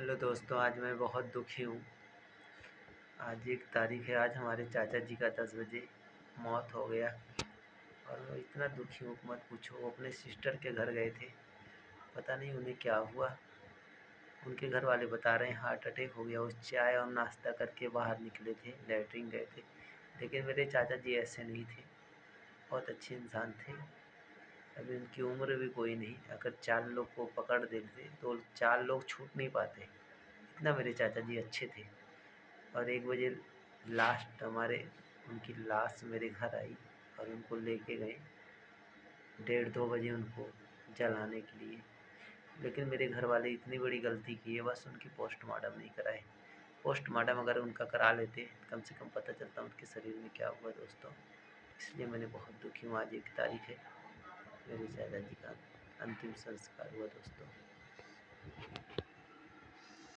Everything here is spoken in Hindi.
हेलो दोस्तों, आज मैं बहुत दुखी हूँ। आज एक तारीख है, आज हमारे चाचा जी का 10 बजे मौत हो गया और मैं इतना दुखी हूँ मत पूछो। वो अपने सिस्टर के घर गए थे, पता नहीं उन्हें क्या हुआ। उनके घर वाले बता रहे हैं हार्ट अटैक हो गया। वो चाय और नाश्ता करके बाहर निकले थे, लैट्रिन गए थे। लेकिन मेरे चाचा जी ऐसे नहीं थे, बहुत अच्छे इंसान थे। अभी उनकी उम्र भी कोई नहीं, अगर 4 लोग को पकड़ देते तो 4 लोग छूट नहीं पाते। इतना मेरे चाचा जी अच्छे थे। और 1 बजे लास्ट हमारे उनकी लाश मेरे घर आई और उनको लेके गए 1:30-2 बजे उनको जलाने के लिए। लेकिन मेरे घर वाले इतनी बड़ी गलती की है, बस उनकी पोस्टमार्टम नहीं कराए। पोस्टमार्टम अगर उनका करा लेते कम से कम पता चलता उनके शरीर में क्या हुआ दोस्तों। इसलिए मैंने बहुत दुखी हूँ। आज 1 तारीख है, मेरे चाचा जी का अंतिम संस्कार हुआ दोस्तों।